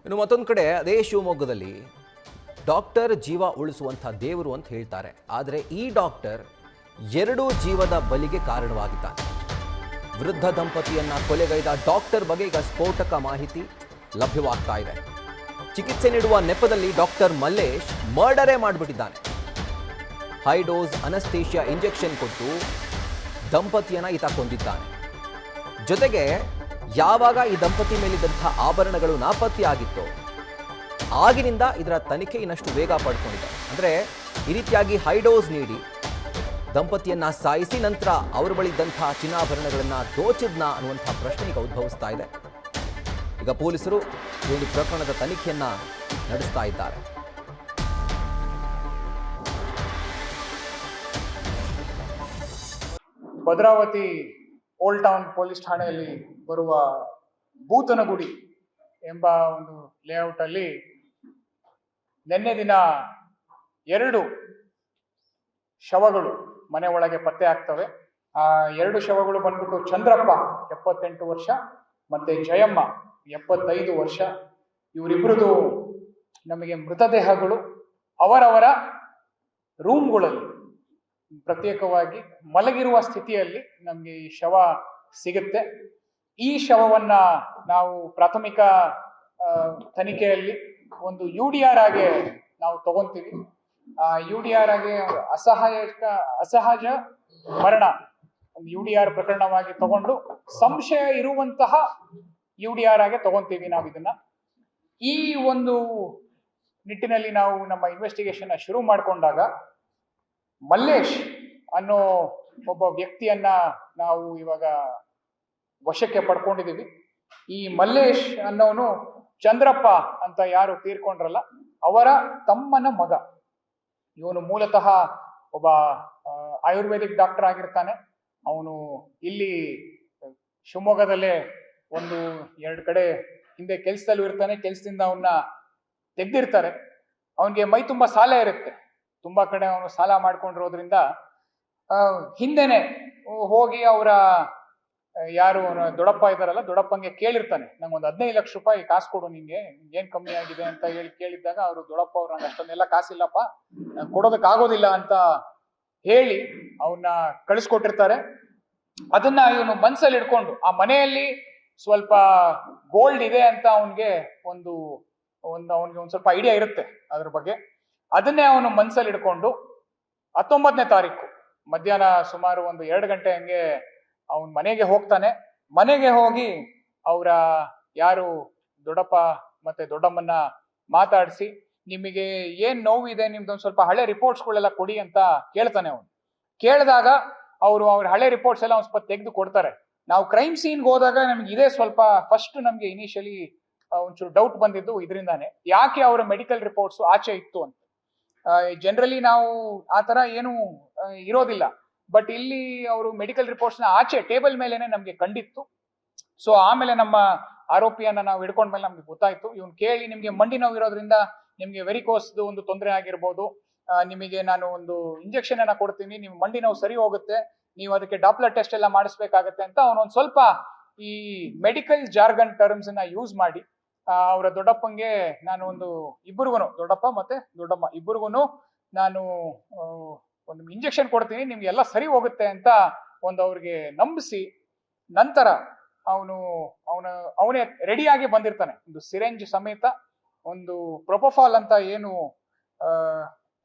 ಇನ್ನು ಮತ್ತೊಂದು ಕಡೆ ಅದೇ ಶಿವಮೊಗ್ಗದಲ್ಲಿ ಡಾಕ್ಟರ್ ಜೀವ ಉಳಿಸುವಂಥ ದೇವರು ಅಂತ ಹೇಳ್ತಾರೆ. ಆದರೆ ಈ ಡಾಕ್ಟರ್ 2 ಜೀವದ ಬಲಿಗೆ ಕಾರಣವಾಗಿದ್ದಾನೆ. ವೃದ್ಧ ದಂಪತಿಯನ್ನ ಕೊಲೆಗೈದ ಡಾಕ್ಟರ್ ಬಗ್ಗೆ ಈಗ ಸ್ಫೋಟಕ ಮಾಹಿತಿ ಲಭ್ಯವಾಗ್ತಾ ಇದೆ. ಚಿಕಿತ್ಸೆ ನೀಡುವ ನೆಪದಲ್ಲಿ ಡಾಕ್ಟರ್ ಮಲ್ಲೇಶ್ ಮರ್ಡರೇ ಮಾಡಿಬಿಟ್ಟಿದ್ದಾನೆ. ಹೈ ಡೋಸ್ ಅನಸ್ತೇಷಿಯಾ ಇಂಜೆಕ್ಷನ್ ಕೊಟ್ಟು ದಂಪತಿಯನ್ನ ಈತ ಕೊಂದಿದ್ದಾನೆ. ಜೊತೆಗೆ ಯಾವಾಗ ಈ ದಂಪತಿ ಮೇಲಿದ್ದಂಥ ಆಭರಣಗಳು ನಾಪತ್ತೆಯಾಗಿತ್ತೋ ಆಗಿನಿಂದ ಇದರ ತನಿಖೆ ಇನ್ನಷ್ಟು ವೇಗ ಪಡ್ಕೊಂಡಿದೆ. ಅಂದರೆ ಈ ರೀತಿಯಾಗಿ ಹೈ ಡೋಸ್ ನೀಡಿ ದಂಪತಿಯನ್ನ ಸಾಯಿಸಿ ನಂತರ ಅವರ ಬಳಿ ಇದ್ದಂಥ ಚಿನ್ನಾಭರಣಗಳನ್ನು ದೋಚಿದ್ನಾ ಅನ್ನುವಂಥ ಪ್ರಶ್ನೆ ಈಗ ಉದ್ಭವಿಸ್ತಾ ಇದೆ. ಈಗ ಪೊಲೀಸರು ಈ ಒಂದು ಪ್ರಕರಣದ ತನಿಖೆಯನ್ನ ನಡೆಸ್ತಾ ಇದ್ದಾರೆ. ಭದ್ರಾವತಿ ಓಲ್ಡ್ ಟೌನ್ ಪೊಲೀಸ್ ಠಾಣೆಯಲ್ಲಿ ಬರುವ ಭೂತನಗುಡಿ ಎಂಬ ಒಂದು ಲೇಔಟ್ ಅಲ್ಲಿ ನಿನ್ನೆ ದಿನ 2 ಶವಗಳು ಮನೆ ಒಳಗೆ ಪತ್ತೆ ಆಗ್ತವೆ. ಆ 2 ಶವಗಳು ಬಂದ್ಬಿಟ್ಟು ಚಂದ್ರಪ್ಪ 78 ವರ್ಷ ಮತ್ತೆ ಜಯಮ್ಮ 75 ವರ್ಷ. ಇವರಿಬ್ಬರದು ನಮಗೆ ಮೃತದೇಹಗಳು ಅವರವರ ರೂಮ್ಗಳಲ್ಲಿ ಪ್ರತ್ಯೇಕವಾಗಿ ಮಲಗಿರುವ ಸ್ಥಿತಿಯಲ್ಲಿ ನಮಗೆ ಈ ಶವ ಸಿಗುತ್ತೆ. ಈ ಶವವನ್ನ ನಾವು ಪ್ರಾಥಮಿಕ ತನಿಖೆಯಲ್ಲಿ ಒಂದು UDR ಆಗಿ ನಾವು ತಗೊಂತೀವಿ. UDR ಆಗಿ ಅಸಹಜ ಮರಣ ಒಂದು UDR ಪ್ರಕರಣವಾಗಿ ತಗೊಂಡು ಸಂಶಯ ಇರುವಂತಹ UDR ಆಗಿ ತಗೊಂತೀವಿ ನಾವು ಇದನ್ನ. ಈ ಒಂದು ನಿಟ್ಟಿನಲ್ಲಿ ನಾವು ನಮ್ಮ ಇನ್ವೆಸ್ಟಿಗೇಷನ್ ಶುರು ಮಾಡಿಕೊಂಡಾಗ ಮಲ್ಲೇಶ್ ಅನ್ನೋ ಒಬ್ಬ ವ್ಯಕ್ತಿಯನ್ನ ನಾವು ಇವಾಗ ವಶಕ್ಕೆ ಪಡ್ಕೊಂಡಿದ್ದೀವಿ. ಈ ಮಲ್ಲೇಶ್ ಅನ್ನೋನು ಚಂದ್ರಪ್ಪ ಅಂತ ಯಾರು ತೀರ್ಕೊಂಡ್ರಲ್ಲ ಅವರ ತಮ್ಮನ ಮಗ. ಇವನು ಮೂಲತಃ ಒಬ್ಬ ಆಯುರ್ವೇದಿಕ್ ಡಾಕ್ಟರ್ ಆಗಿರ್ತಾನೆ. ಅವನು ಇಲ್ಲಿ ಶಿವಮೊಗ್ಗದಲ್ಲೇ 1-2 ಕಡೆ ಹಿಂದೆ ಕೆಲ್ಸದಲ್ಲೂ ಇರ್ತಾನೆ. ಕೆಲ್ಸದಿಂದ ಅವನ್ನ ತೆಗ್ದಿರ್ತಾರೆ. ಅವನಿಗೆ ಮೈ ತುಂಬಾ ಸಾಲ ಇರುತ್ತೆ. ತುಂಬಾ ಕಡೆ ಅವನು ಸಾಲ ಮಾಡ್ಕೊಂಡಿರೋದ್ರಿಂದ ಹಿಂದೆನೆ ಹೋಗಿ ಅವರ ಯಾರು ದೊಡ್ಡಪ್ಪ ಇದ್ದಾರಲ್ಲ ದೊಡ್ಡಪ್ಪಂಗೆ ಕೇಳಿರ್ತಾನೆ, ನಂಗೊಂದು 15 ಲಕ್ಷ ರೂಪಾಯಿ ಕಾಸು ಕೊಡು, ನಿಂಗೆ ಏನ್ ಕಮ್ಮಿ ಆಗಿದೆ ಅಂತ ಹೇಳಿ ಕೇಳಿದ್ದಾಗ ಅವರು ದೊಡ್ಡಪ್ಪ ಅವ್ರು ನಂಗೆ ಅಷ್ಟೊಂದೆಲ್ಲ ಕಾಸಿಲ್ಲಪ್ಪ, ಕೊಡೋದಕ್ ಆಗೋದಿಲ್ಲ ಅಂತ ಹೇಳಿ ಅವನ್ನ ಕಳಿಸ್ಕೊಟ್ಟಿರ್ತಾರೆ. ಅದನ್ನ ಇವನು ಮನ್ಸಲ್ಲಿ ಇಟ್ಕೊಂಡು ಆ ಮನೆಯಲ್ಲಿ ಸ್ವಲ್ಪ ಗೋಲ್ಡ್ ಇದೆ ಅಂತ ಅವನಿಗೆ ಅವನಿಗೆ ಒಂದ್ ಸ್ವಲ್ಪ ಐಡಿಯಾ ಇರುತ್ತೆ ಅದ್ರ ಬಗ್ಗೆ. ಅದನ್ನೇ ಅವನು ಮನ್ಸಲ್ಲಿ ಇಟ್ಕೊಂಡು 19ನೇ ತಾರೀಕು ಮಧ್ಯಾಹ್ನ ಸುಮಾರು 2 ಗಂಟೆ ಹಂಗೆ ಅವನ್ ಮನೆಗೆ ಹೋಗ್ತಾನೆ. ಮನೆಗೆ ಹೋಗಿ ಅವರ ಯಾರು ದೊಡ್ಡಪ್ಪ ಮತ್ತೆ ದೊಡ್ಡಮ್ಮನ್ನ ಮಾತಾಡಿಸಿ, ನಿಮಗೆ ಏನ್ ನೋವಿದೆ, ನಿಮ್ದೊಂದ್ ಸ್ವಲ್ಪ ಹಳೆ ರಿಪೋರ್ಟ್ಸ್ಗಳೆಲ್ಲ ಕೊಡಿ ಅಂತ ಕೇಳ್ತಾನೆ. ಅವನು ಕೇಳಿದಾಗ ಅವ್ರ ಹಳೆ ರಿಪೋರ್ಟ್ಸ್ ಎಲ್ಲ ಒಂದ್ ಸ್ವಲ್ಪ ತೆಗೆದು ಕೊಡ್ತಾರೆ. ನಾವು ಕ್ರೈಮ್ ಸೀನ್ಗೆ ಹೋದಾಗ ನಮ್ಗೆ ಇದೇ ಸ್ವಲ್ಪ ಫಸ್ಟ್ ನಮ್ಗೆ ಇನಿಷಿಯಲಿ ಒಂಚೂರು ಡೌಟ್ ಬಂದಿದ್ದು ಇದರಿಂದಾನೆ, ಯಾಕೆ ಅವರ ಮೆಡಿಕಲ್ ರಿಪೋರ್ಟ್ಸ್ ಆಚೆ ಇತ್ತು ಅಂತ. ಜನರಲಿ ನಾವು ಆತರ ಏನು ಇರೋದಿಲ್ಲ, ಬಟ್ ಇಲ್ಲಿ ಅವರು ಮೆಡಿಕಲ್ ರಿಪೋರ್ಟ್ಸ್ ನ ಆಚೆ ಟೇಬಲ್ ಮೇಲೆನೆ ನಮ್ಗೆ ಕಂಡಿತ್ತು. ಸೊ ಆಮೇಲೆ ನಮ್ಮ ಆರೋಪಿಯನ್ನ ನಾವು ಹಿಡ್ಕೊಂಡ್ಮೇಲೆ ನಮ್ಗೆ ಗೊತ್ತಾಯ್ತು. ಇವ್ನು ಕೇಳಿ, ನಿಮ್ಗೆ ಮಂಡಿ ನೋವು ಇರೋದ್ರಿಂದ ನಿಮ್ಗೆ ವೆರಿಕೋಸ್ದು ಒಂದು ತೊಂದರೆ ಆಗಿರ್ಬೋದು, ನಿಮಗೆ ನಾನು ಒಂದು ಇಂಜೆಕ್ಷನ್ ಅನ್ನ ಕೊಡ್ತೀನಿ, ನಿಮ್ ಮಂಡಿ ನೋವು ಸರಿ ಹೋಗುತ್ತೆ, ನೀವು ಅದಕ್ಕೆ ಡಾಪ್ಲರ್ ಟೆಸ್ಟ್ ಎಲ್ಲ ಮಾಡಿಸ್ಬೇಕಾಗತ್ತೆ ಅಂತ ಅವನೊಂದ್ ಸ್ವಲ್ಪ ಈ ಮೆಡಿಕಲ್ ಜಾರ್ಗನ್ ಟರ್ಮ್ಸ್ ನ ಯೂಸ್ ಮಾಡಿ ಅವರ ದೊಡ್ಡಪ್ಪಂಗೆ ನಾನು ಇಬ್ಬರಿಗೂ ದೊಡ್ಡಪ್ಪ ಮತ್ತೆ ದೊಡ್ಡಮ್ಮ ಇಬ್ಬರಿಗೂ ನಾನು ಒಂದು ಇಂಜೆಕ್ಷನ್ ಕೊಡ್ತೀನಿ, ನಿಮ್ಗೆ ಎಲ್ಲ ಸರಿ ಹೋಗುತ್ತೆ ಅಂತ ಅವ್ರಿಗೆ ನಂಬಿಸಿ, ನಂತರ ಅವನೇ ರೆಡಿಯಾಗಿ ಬಂದಿರ್ತಾನೆ ಒಂದು ಸಿರೆಂಜ್ ಸಮೇತ. ಒಂದು ಪ್ರೊಪೋಫಾಲ್ ಅಂತ ಏನು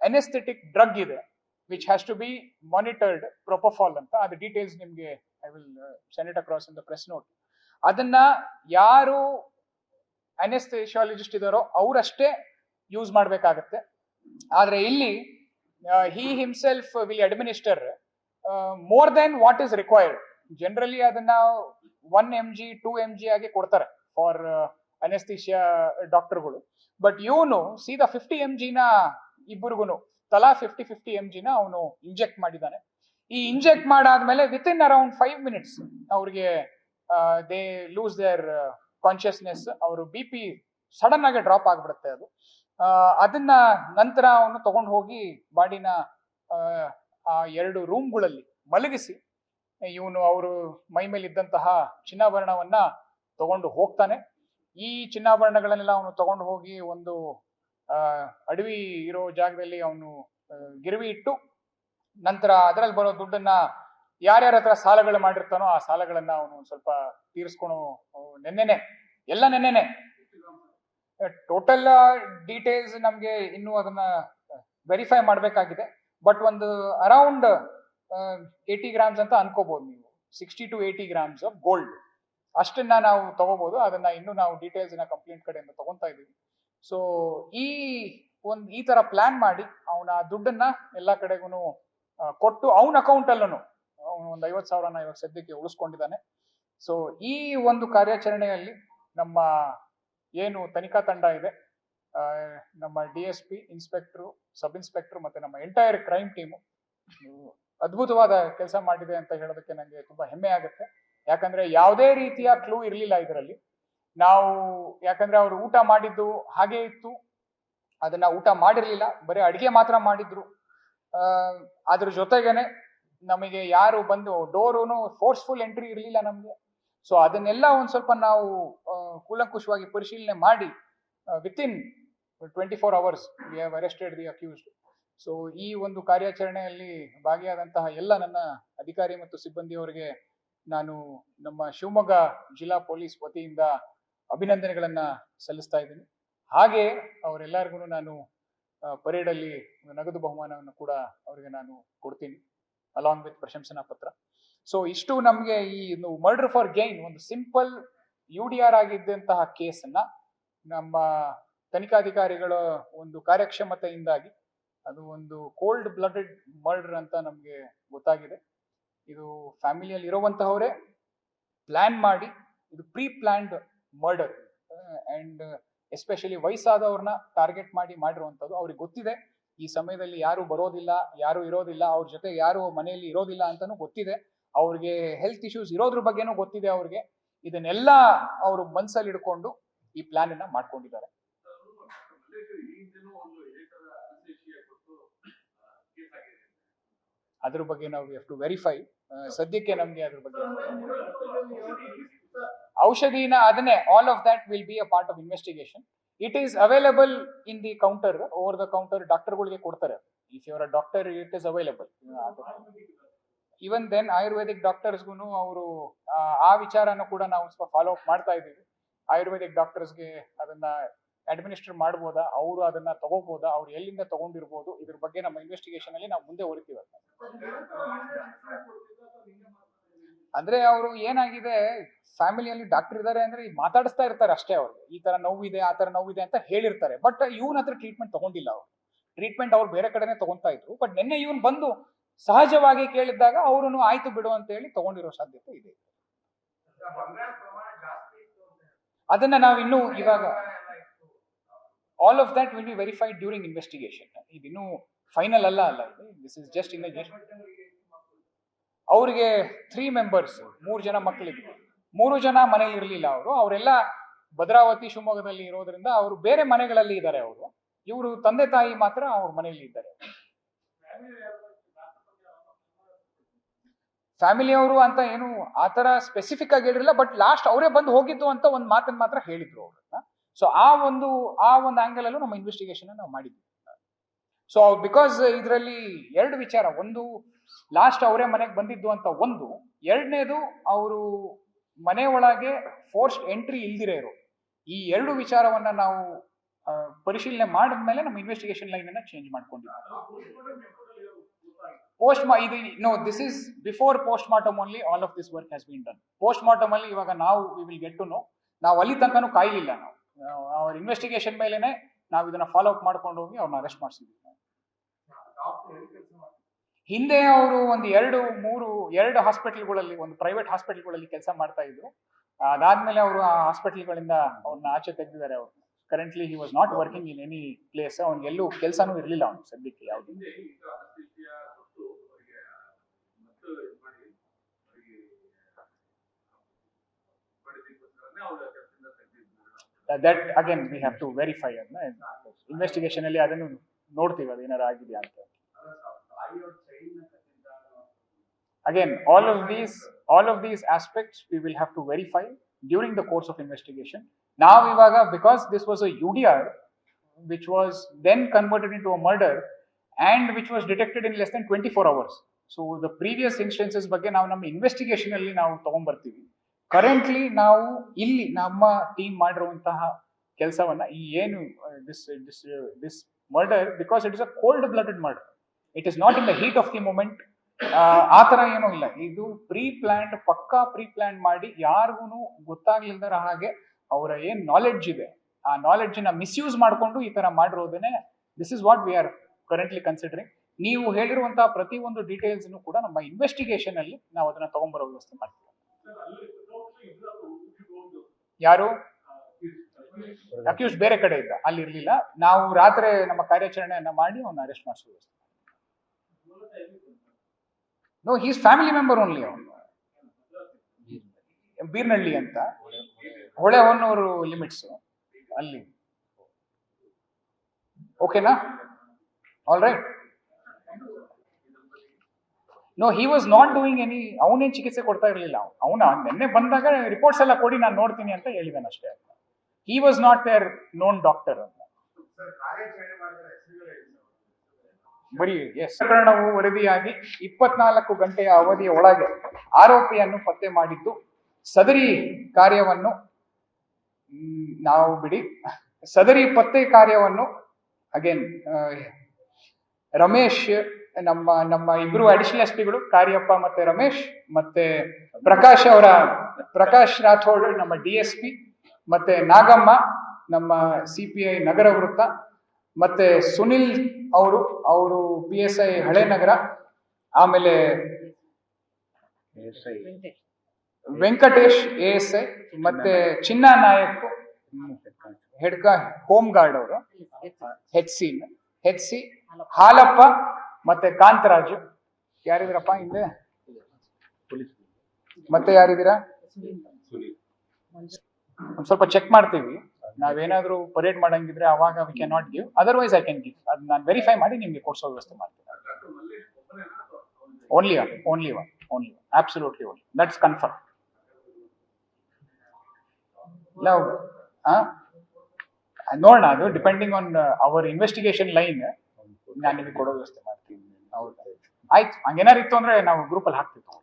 ಅನೆಸ್ಥೆಟಿಕ್ ಡ್ರಗ್ ಇದೆ, which has to be monitored propofol ಅಂತ. ಅದು ಡೀಟೇಲ್ಸ್ ನಿಮ್ಗೆ I will send it across in the press note. ಅದನ್ನ ಯಾರು ಅನೆಸ್ಥೆಶಿಯಾಲಜಿಸ್ಟ್ ಇದಾರೋ ಅವರಷ್ಟೇ ಯೂಸ್ ಮಾಡ್ಬೇಕಾಗತ್ತೆ. ಆದ್ರೆ ಇಲ್ಲಿ he himself will administer more than what is required. Generally ಅದನ್ನ 1 mg 2 mg ಆಗಿ ಕೊಡ್ತಾರೆ ಫಾರ್ ಅನೆಸ್ಥಿಷಿಯಾ ಡಾಕ್ಟರ್ಗಳು. ಬಟ್ ಇವನು ಸೀದಾ 50 mg ನ ಇಬ್ಬರಿಗೂ ತಲಾ 50 mg ನ ಅವನು ಇಂಜೆಕ್ಟ್ ಮಾಡಿದ್ದಾನೆ. ಈ ಇಂಜೆಕ್ಟ್ ಮಾಡಾದ್ಮೇಲೆ ವಿತಿನ್ ಅರೌಂಡ್ 5 minutes ಅವ್ರಿಗೆ ದೇ ಲೂಸ್ ದೇರ್ ಕಾನ್ಶಿಯಸ್ನೆಸ್. ಅವರು BP ಸಡನ್ ಆಗಿ ಡ್ರಾಪ್ ಆಗ್ಬಿಡುತ್ತೆ. ಅದನ್ನ ನಂತರ ಅವನು ತಗೊಂಡು ಹೋಗಿ ಬಾಡಿನ ಆ 2 ರೂಮ್ಗಳಲ್ಲಿ ಮಲಗಿಸಿ ಇವನು ಅವರು ಮೈ ಮೇಲೆ ಇದ್ದಂತಹ ಚಿನ್ನಾಭರಣವನ್ನ ತಗೊಂಡು ಹೋಗ್ತಾನೆ. ಈ ಚಿನ್ನಾಭರಣಗಳನ್ನೆಲ್ಲ ಅವನು ತಗೊಂಡು ಹೋಗಿ ಒಂದು ಅಡವಿ ಇರೋ ಜಾಗದಲ್ಲಿ ಅವನು ಗಿರವಿ ಇಟ್ಟು ನಂತರ ಅದರಲ್ಲಿ ಬರೋ ದುಡ್ಡನ್ನ ಯಾರ್ಯಾರ ಹತ್ರ ಸಾಲಗಳು ಮಾಡಿರ್ತಾನೋ ಆ ಸಾಲಗಳನ್ನ ಅವನು ಸ್ವಲ್ಪ ತೀರಿಸ್ಕೊಳೋ ನೆನ್ನೆನೆ ಟೋಟಲ್ ಡೀಟೇಲ್ಸ್ ನಮ್ಗೆ ಇನ್ನೂ ಅದನ್ನ ವೆರಿಫೈ ಮಾಡ್ಬೇಕಾಗಿದೆ. ಬಟ್ ಒಂದು ಅರೌಂಡ್ 80 ಗ್ರಾಮ್ಸ್ ಅಂತ ಅನ್ಕೋಬಹುದು ನೀವು. 60 to 80 ಗ್ರಾಮ್ಸ್ ಆಫ್ ಗೋಲ್ಡ್ ಅಷ್ಟನ್ನ ನಾವು ತಗೋಬಹುದು. ಅದನ್ನ ಇನ್ನೂ ನಾವು ಡೀಟೇಲ್ಸ್ ಕಂಪ್ಲೇಂಟ್ ಕಡೆಯಿಂದ ತಗೊಂತಾ ಇದೀವಿ. ಸೊ ಈ ತರ ಪ್ಲಾನ್ ಮಾಡಿ ಅವನ ದುಡ್ಡನ್ನ ಎಲ್ಲಾ ಕಡೆಗೂ ಕೊಟ್ಟು ಅವನ ಅಕೌಂಟ್ ಅಲ್ಲೂ ಅವನು ಒಂದು 50,000 ಇವಾಗ ಸದ್ಯಕ್ಕೆ ಉಳಿಸ್ಕೊಂಡಿದ್ದಾನೆ. ಸೊ ಈ ಒಂದು ಕಾರ್ಯಾಚರಣೆಯಲ್ಲಿ ನಮ್ಮ ಏನು ತನಿಖಾ ತಂಡ ಇದೆ, ನಮ್ಮ DSP, ಇನ್ಸ್ಪೆಕ್ಟರ್, ಸಬ್ ಇನ್ಸ್ಪೆಕ್ಟರ್ ಮತ್ತೆ ನಮ್ಮ ಎಂಟೈರ್ ಕ್ರೈಮ್ ಟೀಮು ಅದ್ಭುತವಾದ ಕೆಲಸ ಮಾಡಿದೆ ಅಂತ ಹೇಳೋದಕ್ಕೆ ನನಗೆ ತುಂಬಾ ಹೆಮ್ಮೆ ಆಗುತ್ತೆ. ಯಾಕಂದ್ರೆ ಯಾವುದೇ ರೀತಿಯ ಕ್ಲೂ ಇರಲಿಲ್ಲ ಇದರಲ್ಲಿ. ಯಾಕಂದ್ರೆ ಅವರು ಊಟ ಮಾಡಿದ್ದು ಹಾಗೆ ಇತ್ತು, ಅದನ್ನ ಊಟ ಮಾಡಿರ್ಲಿಲ್ಲ, ಬರೀ ಅಡಿಗೆ ಮಾತ್ರ ಮಾಡಿದ್ರು. ಅದ್ರ ಜೊತೆಗೇನೆ ನಮಗೆ ಯಾರು ಬಂದು ಡೋರುನು ಫೋರ್ಸ್ಫುಲ್ ಎಂಟ್ರಿ ಇರಲಿಲ್ಲ ನಮ್ಗೆ. ಸೊ ಅದನ್ನೆಲ್ಲ ಒಂದ್ ಸ್ವಲ್ಪ ನಾವು ಕೂಲಂಕುಷವಾಗಿ ಪರಿಶೀಲನೆ ಮಾಡಿ within 24 hours we have arrested the accused. So ಈ ಒಂದು ಕಾರ್ಯಾಚರಣೆಯಲ್ಲಿ ಭಾಗಿಯಾದಂತಹ ಎಲ್ಲ ನನ್ನ ಅಧಿಕಾರಿ ಮತ್ತು ಸಿಬ್ಬಂದಿಯವರಿಗೆ ನಾನು ನಮ್ಮ ಶಿವಮೊಗ್ಗ ಜಿಲ್ಲಾ ಪೊಲೀಸ್ ವತಿಯಿಂದ ಅಭಿನಂದನೆಗಳನ್ನ ಸಲ್ಲಿಸ್ತಾ ಇದ್ದೀನಿ. ಹಾಗೆ ಅವರೆಲ್ಲರಿಗೂ ನಾನು ಪರೇಡಲ್ಲಿ ನಗದು ಬಹುಮಾನವನ್ನು ಕೂಡ ಅವರಿಗೆ ನಾನು ಕೊಡ್ತೀನಿ ಅಲಾಂಗ್ ವಿತ್ ಪ್ರಶಂಸನಾ ಪತ್ರ. ಸೊ ಇಷ್ಟು ನಮಗೆ ಈ ಮರ್ಡರ್ ಫಾರ್ ಗೈನ್ ಒಂದು ಸಿಂಪಲ್ UDR ಆಗಿದ್ದಂತಹ ಕೇಸನ್ನ ನಮ್ಮ ತನಿಖಾಧಿಕಾರಿಗಳ ಒಂದು ಕಾರ್ಯಕ್ಷಮತೆಯಿಂದಾಗಿ ಅದು ಒಂದು ಕೋಲ್ಡ್ ಬ್ಲಡೆಡ್ ಮರ್ಡರ್ ಅಂತ ನಮ್ಗೆ ಗೊತ್ತಾಗಿದೆ. ಇದು ಫ್ಯಾಮಿಲಿಯಲ್ಲಿ ಇರುವಂತಹವರೇ ಪ್ಲಾನ್ ಮಾಡಿ, ಇದು pre planned murder and especially ವಯಸ್ಸಾದವ್ರನ್ನ ಟಾರ್ಗೆಟ್ ಮಾಡಿರುವಂಥದ್ದು. ಅವ್ರಿಗೆ ಗೊತ್ತಿದೆ ಈ ಸಮಯದಲ್ಲಿ ಯಾರು ಬರೋದಿಲ್ಲ, ಯಾರು ಇರೋದಿಲ್ಲ, ಅವ್ರ ಜೊತೆ ಯಾರು ಮನೆಯಲ್ಲಿ ಇರೋದಿಲ್ಲ ಅಂತಾನು ಗೊತ್ತಿದೆ. ಅವ್ರಿಗೆ ಹೆಲ್ತ್ ಇಶ್ಯೂಸ್ ಇರೋದ್ರ ಬಗ್ಗೆನೂ ಗೊತ್ತಿದೆ ಅವ್ರಿಗೆ. ಇದನ್ನೆಲ್ಲ ಅವರು ಮನ್ಸಲ್ಲಿ ಇಟ್ಕೊಂಡು ಈ ಪ್ಲಾನ್ ಅನ್ನ ಮಾಡ್ಕೊಂಡಿದ್ದಾರೆ. ಅದ್ರ ಬಗ್ಗೆ ನಾವು ಹ್ಯಾವ್ ಟು ವೆರಿಫೈ. ಸದ್ಯಕ್ಕೆ ನಮ್ಗೆ ಅದ್ರ ಬಗ್ಗೆ ಔಷಧಿನ ಅದನ್ನೇ all of that will be a part of investigation. It is available in the counter, over the counter ಡಾಕ್ಟರ್ಗಳಿಗೆ ಕೊಡ್ತಾರೆ. If your uh doctor it is available. Even then ayurvedic ಡಾಕ್ಟರ್ಸ್ಗೂ ಅವರು ಆ ವಿಚಾರನ ಕೂಡ ನಾವು ಸ್ವಲ್ಪ ಫಾಲೋ ಅಪ್ ಮಾಡ್ತಾ ಇದ್ದೀವಿ. ಆಯುರ್ವೇದಿಕ್ ಡಾಕ್ಟರ್ಸ್ಗೆ ಅದನ್ನ ಅಡ್ಮಿನಿಸ್ಟರ್ ಮಾಡ್ಬೋದಾ, ಅವರು ಅದನ್ನ ತಗೋಬೋದಾ, ಅವ್ರು ಎಲ್ಲಿಂದ ತಗೊಂಡಿರ್ಬೋದು, ಇದ್ರ ಬಗ್ಗೆ ನಮ್ಮ ಇನ್ವೆಸ್ಟಿಗೇಷನ್ ಅಲ್ಲಿ ನಾವು ಮುಂದೆ ಹೊರಿತೀವಿ. ಅಂದ್ರೆ ಅವರು ಏನಾಗಿದೆ, ಫ್ಯಾಮಿಲಿಯಲ್ಲಿ ಡಾಕ್ಟರ್ ಇದಾರೆ ಅಂದ್ರೆ ಮಾತಾಡಿಸ್ತಾ ಇರ್ತಾರೆ ಅಷ್ಟೇ. ಅವ್ರಿಗೆ ಈ ತರ ನೋವಿದೆ ಆ ತರ ನೋವಿದೆ ಅಂತ ಹೇಳಿರ್ತಾರೆ. ಬಟ್ ಇವನ್ ಹತ್ರ ಟ್ರೀಟ್ಮೆಂಟ್ ತಗೊಂಡಿಲ್ಲ. ಅವ್ರು ಟ್ರೀಟ್ಮೆಂಟ್ ಅವ್ರು ಬೇರೆ ಕಡೆನೆ ತಗೊಂತಾ ಇದ್ರು. ಬಟ್ ನಿನ್ನೆ ಇವನ್ ಬಂದು ಸಹಜವಾಗಿ ಕೇಳಿದಾಗ ಅವರು ಆಯ್ತು ಬಿಡು ಅಂತ ಹೇಳಿ ತಗೊಂಡಿರೋ ಸಾಧ್ಯತೆ ಇದೆ. ಅದನ್ನ ನಾವಿನ್ನು ಇವಾಗ all of that will be verified during investigation. ಇದಿನ್ನೂ ಫೈನಲ್ ಅಲ್ಲ. This is just investigation. ಅವ್ರಿಗೆ 3 members, 3 ಜನ ಮಕ್ಕಳಿದ್ರು. 3 ಜನ ಮನೇಲಿ ಇರ್ಲಿಲ್ಲ ಅವರು. ಅವರೆಲ್ಲ ಭದ್ರಾವತಿ ಶಿವಮೊಗ್ಗದಲ್ಲಿ ಇರೋದ್ರಿಂದ ಅವರು ಬೇರೆ ಮನೆಗಳಲ್ಲಿ ಇದ್ದಾರೆ. ಅವರು ಇವರು ತಂದೆ ತಾಯಿ ಮಾತ್ರ ಅವ್ರ ಮನೆಯಲ್ಲಿ ಇದ್ದಾರೆ. ಫ್ಯಾಮಿಲಿಯವರು ಅಂತ ಏನು ಆತರ ಸ್ಪೆಸಿಫಿಕ್ ಆಗಿ ಹೇಳಿರಲಿಲ್ಲ. ಬಟ್ ಲಾಸ್ಟ್ ಅವರೇ ಬಂದು ಹೋಗಿದ್ದು ಅಂತ ಒಂದು ಮಾತನ್ನ ಮಾತ್ರ ಹೇಳಿದ್ರು ಅವ್ರನ್ನ. ಸೊ ಆ ಒಂದು ಆಂಗಲ್ ಅಲ್ಲೂ ನಮ್ಮ ಇನ್ವೆಸ್ಟಿಗೇಷನ್ ನಾವು ಮಾಡಿದ್ವಿ. ಸೊ ಬಿಕಾಸ್ ಇದರಲ್ಲಿ 2 ವಿಚಾರ. ಒಂದು, ಲಾಸ್ಟ್ ಅವರೇ ಮನೆಗೆ ಬಂದಿದ್ದು ಅಂತ ಒಂದು. ಎರಡನೇದು, ಅವರು ಮನೆ ಒಳಗೆ ಫೋರ್ಸ್ಡ್ ಎಂಟ್ರಿ ಇಲ್ದಿರೇ ಇರೋ. ಈ 2 ವಿಚಾರವನ್ನ ನಾವು ಪರಿಶೀಲನೆ ಮಾಡಿದ್ಮೇಲೆ ನಮ್ಮ ಇನ್ವೆಸ್ಟಿಗೇಷನ್ ಲೈನ್ ಅನ್ನ ಚೇಂಜ್ ಮಾಡ್ಕೊಂಡಿದ್ವಿ. This is before post mortem only all of this work has been done. Post mortem ಅಲ್ಲಿ ಇವಾಗ ನಾವು we will get to know. ನಾವು ಅಲ್ಲಿ ತನಕನೂ ಕಾಯ್ಲಿಲ್ಲ. ನಾವು ಅವ್ರ ಇನ್ವೆಸ್ಟಿಗೇಷನ್ ಮೇಲೆನೆ ನಾವು ಇದನ್ನ ಫಾಲೋ ಅಪ್ ಮಾಡ್ಕೊಂಡು ಹೋಗಿ ಅವ್ರನ್ನ ಅರೆಸ್ಟ್ ಮಾಡಿಸಿದ್ವಿ. ಹಿಂದೆ ಅವರು ಒಂದು 2 ಹಾಸ್ಪಿಟಲ್ಗಳಲ್ಲಿ, ಒಂದು ಪ್ರೈವೇಟ್ ಹಾಸ್ಪಿಟಲ್ಗಳಲ್ಲಿ ಕೆಲಸ ಮಾಡ್ತಾ ಇದ್ರು. ಅದಾದ್ಮೇಲೆ ಅವರು ಆ ಹಾಸ್ಪಿಟಲ್ಗಳಿಂದ ಅವ್ರನ್ನ ಆಚೆ ತೆಗೆದಿದ್ದಾರೆ. ಅವರು currently he was not working in any place. ಅವ್ನಿಗೆ ಎಲ್ಲೂ ಕೆಲಸನೂ ಇರಲಿಲ್ಲ ಅವ್ನು ಸದ್ಯಕ್ಕೆ ಯಾವುದು. That again we have to verify. ಅದನ್ನ ಇನ್ವೆಸ್ಟಿಗೇಷನ್ ಅಲ್ಲಿ ಅದನ್ನು ನೋಡ್ತೀವಿ, ಅದೇನಾರು ಆಗಿದೆಯಾ ಅಂತ. Again, all of these aspects we will have to verify during the course of investigation. ನಾವು ಇವಾಗ because this was a UDR which was then converted into a murder and which was detected in less than 24 hours. So the previous instances ಬಗ್ಗೆ ನಾವು ನಮ್ಮ investigation ಅಲ್ಲಿ ನಾವು ತಗೊಂಡ್ಬರ್ತೀವಿ. Currently ನಾವು ಇಲ್ಲಿ ನಮ್ಮ ಟೀಮ್ ಮಾಡಿರುವಂತಹ ಕೆಲಸವನ್ನ ಈ ಏನು this murder because it is a cold blooded murder, it is not in the heat of the moment. ಆ ತರ ಏನೂ ಇಲ್ಲ, ಇದು ಪಕ್ಕಾ ಪ್ರೀ ಪ್ಲಾನ್ ಮಾಡಿ ಯಾರಿಗೂ ಗೊತ್ತಾಗ್ಲಿಲ್ದರ ಹಾಗೆ ಅವರ ಏನ್ ನಾಲೆಡ್ಜ್ ಇದೆ ಆ ನಾಲೆಡ್ಜ್ ನ ಮಿಸ್ಯೂಸ್ ಮಾಡಿಕೊಂಡು ಈ ತರ ಮಾಡಿರೋದನ್ನೇ this is what we are currently considering. ನೀವು ಹೇಳಿರುವಂತಹ ಪ್ರತಿಯೊಂದು ಡೀಟೇಲ್ಸ್ ಕೂಡ ನಮ್ಮ ಇನ್ವೆಸ್ಟಿಗೇಷನ್ ಅಲ್ಲಿ ನಾವು ಅದನ್ನ ತಗೊಂಡ್ಬರೋ ವ್ಯವಸ್ಥೆ ಮಾಡ್ತೀವಿ. ಯಾರು ಅಕ್ಯೂಸ್ ಬೇರೆ ಕಡೆ ಇದ್ದ, ಅಲ್ಲಿ ಇರ್ಲಿಲ್ಲ. ನಾವು ರಾತ್ರಿ ನಮ್ಮ ಕಾರ್ಯಾಚರಣೆಯನ್ನ ಮಾಡಿ ಅವನ್ನ ಅರೆಸ್ಟ್ ಮಾಡಿಸೋ ವ್ಯವಸ್ಥೆ. No, he's family member only. ಅವನು ಬೀರ್ನಳ್ಳಿ ಅಂತ, ಹೊಳೆಹೊನ್ನೂರು ಲಿಮಿಟ್ಸ್ ಅಲ್ಲಿ. ಓಕೆನಾ? All right. No, he was not doing any, ಅವನೇನ್ ಚಿಕಿತ್ಸೆ ಕೊಡ್ತಾ ಇರಲಿಲ್ಲ. ಅವನ ನಿನ್ನೆ ಬಂದಾಗ ರಿಪೋರ್ಟ್ಸ್ ಎಲ್ಲ ಕೊಡಿ, ನಾನು ನೋಡ್ತೀನಿ ಅಂತ ಹೇಳಿದಾನೆ ಅಷ್ಟೇ. He was not there known doctor ಅಂತ. ಬರೀ ಪ್ರಕರಣವು ವರದಿಯಾಗಿ 24 ಗಂಟೆಯ ಅವಧಿಯ ಒಳಗೆ ಆರೋಪಿಯನ್ನು ಪತ್ತೆ ಮಾಡಿದ್ದು, ಸದರಿ ಕಾರ್ಯವನ್ನು ನಾವು ಬಿಡಿ, ಸದರಿ ಪತ್ತೆ ಕಾರ್ಯವನ್ನು ಅಗೇನ್ ರಮೇಶ್, ನಮ್ಮ ಇಬ್ರು ಅಡಿಷನಲ್ SP ಗಳು, ಕಾರ್ಯಪ್ಪ ಮತ್ತೆ ರಮೇಶ್, ಮತ್ತೆ ಪ್ರಕಾಶ್ ರಾಥೋಡ್ ನಮ್ಮ DSP, ಮತ್ತೆ ನಾಗಮ್ಮ ನಮ್ಮ CPI ನಗರ ವೃತ್ತ, ಮತ್ತೆ ಸುನಿಲ್ ಅವರು PSI ಹಳೆ ನಗರ, ಆಮೇಲೆ ವೆಂಕಟೇಶ್ ASI, ಮತ್ತೆ ಚಿನ್ನ ನಾಯಕ್ ಹೋಮ್ ಗಾರ್ಡ್ ಅವರು HC, ಹಾಲಪ್ಪ ಮತ್ತೆ ಕಾಂತರಾಜು. ಯಾರಿದ್ರಪ್ಪ ಹಿಂದೆ? ಮತ್ತೆ ಯಾರಿದ್ದೀರಾ? ಒಂದ್ ಸ್ವಲ್ಪ ಚೆಕ್ ಮಾಡ್ತೀವಿ. ನಾವೇನಾದ್ರೂ ಪರೇಡ್ ಮಾಡಂಗಿದ್ರೆ ಅವಾಗ we can not give, otherwise I can give. ಅದು ನಾನು ವೆರಿಫೈ ಮಾಡಿ ನಿಮ್ಗೆ ಕೊಡ್ಸೋ ವ್ಯವಸ್ಥೆ ಮಾಡ್ತೀನಿ. Only one, absolutely only, that's confirm. ನೋಡೋಣ, ಅದು depending on our investigation line ನಾನು ನಿಮಗೆ ಕೊಡೋ ವ್ಯವಸ್ಥೆ ಮಾಡ್ತೀನಿ. ಹೌದಾ? ಆಯ್ತು, ಹಂಗೇನಾರು ಇತ್ತು ಅಂದ್ರೆ ನಾವು ಗ್ರೂಪಲ್ಲಿ ಹಾಕ್ತಿತ್ತು.